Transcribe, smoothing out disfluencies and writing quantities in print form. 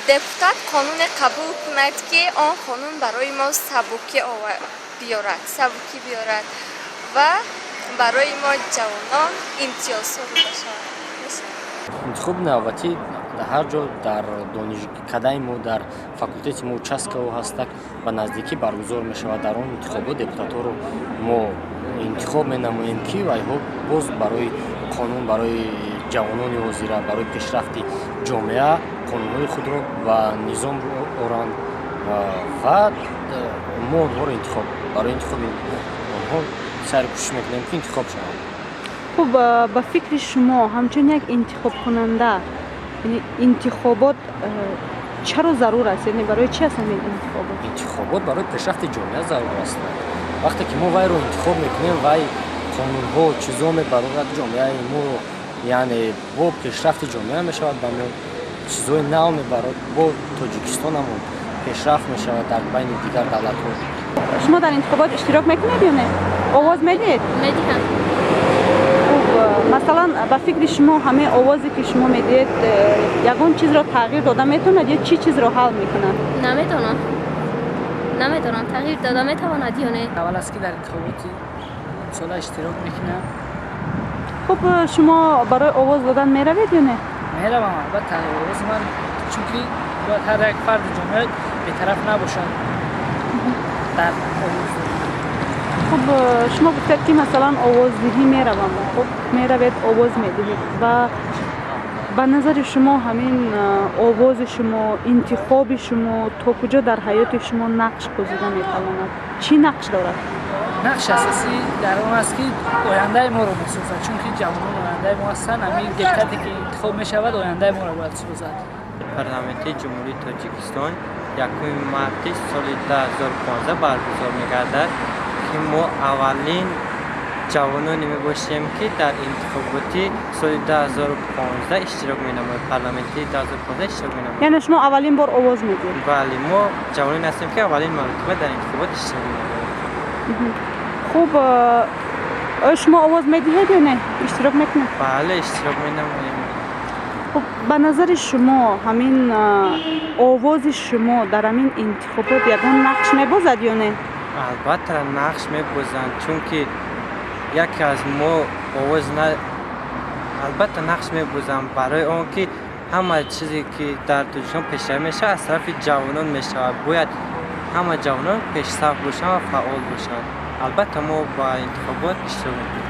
депутат қонуне қабул кунад ки он қонун барои мо сабукӣ биёрад ва барои мо ҷавонон имтиёзҳо бошад. интихоби навбатӣ ҳар ҷо дар донишкадаи мо дар факултети мо участкаҳо ҳастак ба наздикӣ баргузор мешавад. дар он интихобот депутатҳоро мо интихоб менамоем ки вайҳо боз барои қонун, барои ҷавонони ҳозира, барои пешрафти ҷомеа қонунҳои худро ва низом оранд ва мо онҳоро барои интихоби онҳо сайри кӯшиш мекунем ки интихоб шаванд. хуб, ба фикри шумо ҳамчун як интихобкунанда интихобот чаро зарур аст? Яъне барои чи ҳастанд ин интихобот? интихобот барои пешрафти ҷомеа зарур аст. вақте ки мо вайро интихоб мекунем, вай қонунҳо чизо мебарорад ҷомеаи моро, яъне бо пешрафти ҷомеа мешавад, ба мо чизои нав мебарад, бо Тоҷикистонамон пешрафт мешавад дар байни дигар давлатҳо. шумо дар интихобот иштирок мекунед ё не? овоз медиҳед? Медиҳам. хуб, масалан ба фикри шумо ҳамаи овозе ки шумо медиҳед ягон чизро тағйир дода метавонад ё чӣ чизро ҳал мекунад? Наметавонам тағйир дода метавонад ё не? аввал аст ки дар интихоботи имсола иштирок мекунам. хуб, шумо барои овоз додан меравед ё не? меравам, албатта овози ман, чунки бояд ҳар як фарди ҷомеа бетараф набошад дар овоз додан. хуб, шумо гуфтед ки масалан овоздиҳӣ меравам. хуб, меравед овоз медиҳед ва ба назари шумо ҳамин овози шумо, интихоби шумо то куҷо дар ҳаёти шумо нақш гузида метавонад? чӣ нақш дорад? нақши асосӣ дар он аст ки ояндаи моро месозад, чунки ҷавонон ояндаи мо ҳастанд. ҳамин депутате ки интихоб мешавад ояндаи моро бояд созад. парламенти ҷумҳурии Тоҷикистон 1 марти соли 2015 баргузор мегардад ки мо аввалин ҷавононе мебошем ки дар интихоботи соли 2015 иштирок менамоем. Парламенти 2015 иштирок менамоем. яъне шумо аввалин бор овоз медиҳед? бале, мо ҷавононе ҳастем ки аввалин маротиба дар интихобот иштирок менамоем. хуб, шумо овоз медиҳед ё не? иштирок мекунед? бале, иштирок менамоем. хуб, ба назари шумо ҳамин овози шумо дар ҳамин интихобот ягон нақш мебозад ё не? албатта нақш мебозанд, чунки яке аз мо овоз албатта нақш мебозанд барои он ки ҳама чизе ки дар Тоҷикистон пешравӣ мешавад аз тарафи ҷавонон мешавад. бояд ҳама ҷавонон пешсаф бошанд ва фаъол бошанд. албатта мо ба интихобот иштирок мекунем.